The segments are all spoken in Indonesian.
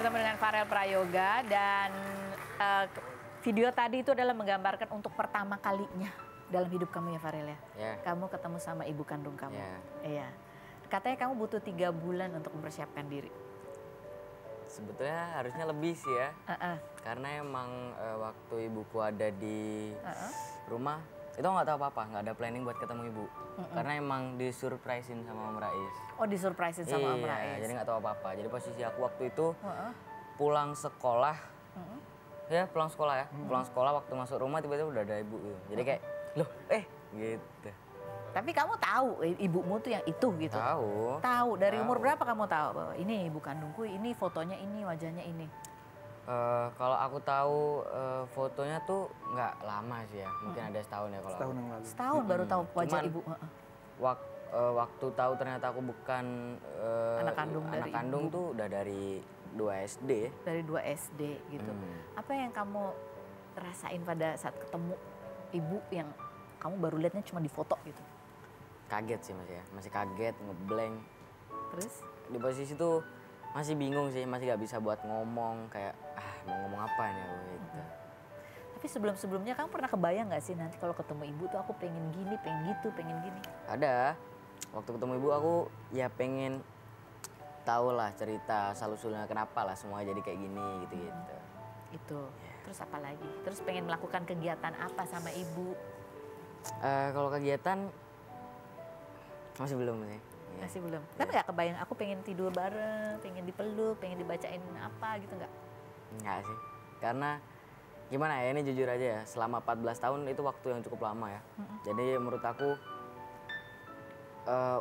bertemu dengan Farel Prayoga dan video tadi itu adalah menggambarkan untuk pertama kalinya dalam hidup kamu ya Farel ya. Yeah. Kamu ketemu sama ibu kandung kamu. Yeah. Iya. Katanya kamu butuh 3 bulan untuk mempersiapkan diri. Sebetulnya harusnya lebih sih ya. Karena emang waktu ibuku ada di rumah, itu nggak tahu apa-apa, nggak ada planning buat ketemu ibu. Karena emang disurprisein sama Om Rais. Oh, disurprisein sama Om Rais. Iya, jadi nggak tahu apa-apa. Jadi posisi aku waktu itu pulang sekolah, ya pulang sekolah ya. Pulang sekolah waktu masuk rumah tiba-tiba udah ada ibu gitu. Jadi kayak, loh gitu. Tapi kamu tahu ibumu tuh yang itu gitu? Tahu. Tahu, dari umur berapa kamu tahu bahwa ini ibu kandungku, ini fotonya ini, wajahnya ini? Kalau aku tahu fotonya tuh nggak lama sih ya, mungkin ada setahun ya kalau. Setahun yang lalu. Setahun baru tahu wajah Cuman, ibu. Waktu tahu ternyata aku bukan anak kandung dari kandung ibu. tuh udah dari 2 SD. Dari 2 SD gitu. Apa yang kamu rasain pada saat ketemu ibu yang kamu baru lihatnya cuma di foto gitu? Kaget sih masih kaget, ngeblank. Terus? Di posisi tuh masih bingung sih, masih gak bisa buat ngomong kayak mau ngomong apa nih aku gitu. Tapi sebelum-sebelumnya kamu pernah kebayang gak sih nanti kalau ketemu ibu tuh aku pengen gini, pengen gitu, pengen gini? Ada. Waktu ketemu ibu aku ya pengen tahu lah cerita asal-usulnya kenapa lah semua jadi kayak gini gitu-gitu. Itu. Terus apa lagi? Terus pengen melakukan kegiatan apa sama ibu? Kalau kegiatan masih belum sih. Masih belum. Tapi nggak kebayang aku pengen tidur bareng, pengen dipeluk, pengen dibacain apa gitu nggak? Nggak sih. Karena gimana ya, ini jujur aja ya, selama 14 tahun itu waktu yang cukup lama ya. Jadi menurut aku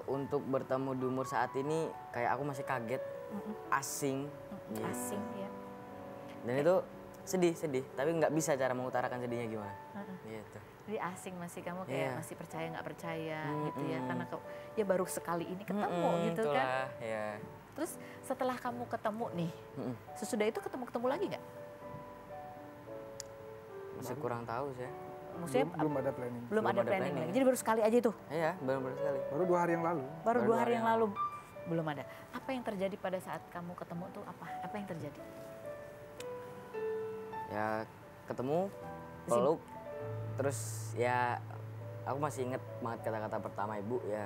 untuk bertemu di umur saat ini kayak aku masih kaget, asing. Gitu. Asing ya. Dan itu sedih, tapi nggak bisa cara mengutarakan sedihnya gimana. Gitu. Jadi asing masih kamu kayak masih percaya nggak percaya gitu ya, karena ya baru sekali ini ketemu gitu itulah, kan. Ya. Terus setelah kamu ketemu nih, sesudah itu ketemu lagi nggak? Masih kurang tahu sih. Maksudnya belum ada planning. Belum ada planning lagi. Jadi baru sekali aja itu. Iya, baru sekali. Baru 2 hari yang lalu. Baru 2 hari yang lalu belum ada. Apa yang terjadi pada saat kamu ketemu tuh apa? Apa yang terjadi? Ya ketemu, peluk, terus ya aku masih inget banget kata-kata pertama ibu ya,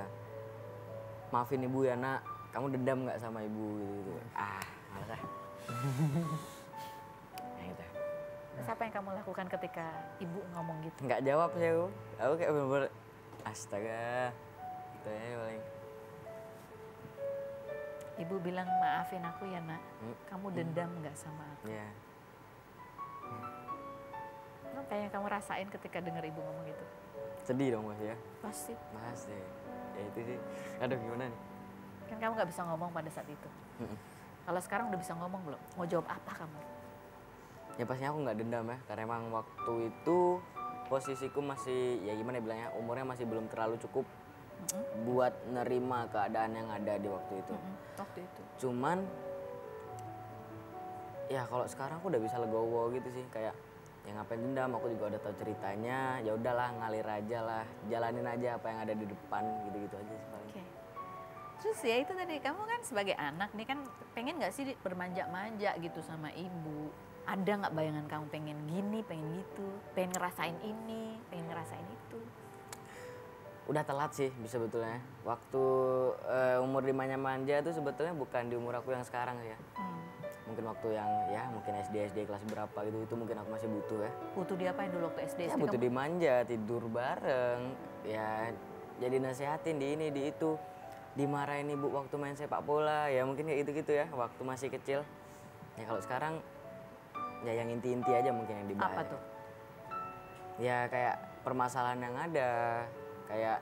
maafin ibu ya nak, kamu dendam nggak sama ibu gitu. Malas ah. Nah, gitu. Terus apa yang kamu lakukan ketika ibu ngomong gitu? Nggak jawab sih aku kayak bener-bener astaga, gitu ya paling. Ibu bilang maafin aku ya nak, kamu dendam nggak sama aku? Iya. Apa yang kamu rasain ketika dengar ibu ngomong gitu? Sedih dong Mas ya? Pasti. Ya itu sih. Aduh gimana nih? Kan kamu nggak bisa ngomong pada saat itu. Kalau sekarang udah bisa ngomong belum? Mau jawab apa kamu? Ya pastinya aku nggak dendam ya, karena emang waktu itu posisiku masih, ya gimana bilangnya, umurnya masih belum terlalu cukup buat nerima keadaan yang ada di waktu itu. Waktu itu. Cuman, ya kalau sekarang aku udah bisa legowo gitu sih, kayak ya ngapain dendam, aku juga udah tahu ceritanya, ya udahlah ngalir aja lah, jalanin aja apa yang ada di depan, gitu-gitu aja sih paling. Okay. Terus ya itu tadi, kamu kan sebagai anak nih kan pengen nggak sih bermanja-manja gitu sama ibu? Ada nggak bayangan kamu pengen gini, pengen gitu, pengen ngerasain ini, pengen ngerasain itu? Udah telat sih sebetulnya. Waktu umur dimanja-manja tuh sebetulnya bukan di umur aku yang sekarang ya. Mungkin waktu yang ya mungkin SD kelas berapa gitu, itu mungkin aku masih butuh ya. Butuh diapain dulu waktu SD? Ya butuh dimanja, tidur bareng, ya jadi nasehatin di ini di itu, dimarahin ibu waktu main sepak bola, ya mungkin kayak gitu-gitu ya waktu masih kecil. Ya kalau sekarang ya yang inti-inti aja mungkin yang dibahas. Apa tuh? Ya kayak permasalahan yang ada, kayak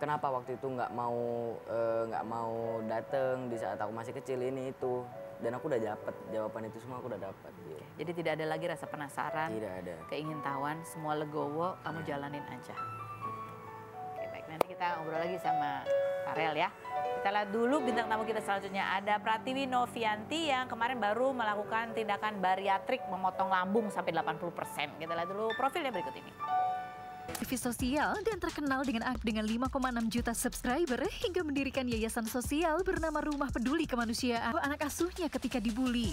kenapa waktu itu nggak mau dateng di saat aku masih kecil ini itu, dan aku udah dapet jawaban itu semua, aku udah dapet. Gitu. Jadi tidak ada lagi rasa penasaran, tidak ada, keingintahuan, semua legowo, kamu jalanin aja. Oke baik, nanti kita ngobrol lagi sama Farel ya. Kita lihat dulu bintang tamu kita selanjutnya, ada Pratiwi Novianti yang kemarin baru melakukan tindakan bariatrik memotong lambung sampai 80%. Kita lihat dulu profilnya berikut ini. aktivis sosial dan terkenal dengan 5,6 juta subscriber hingga mendirikan yayasan sosial bernama Rumah Peduli Kemanusiaan anak asuhnya ketika dibully.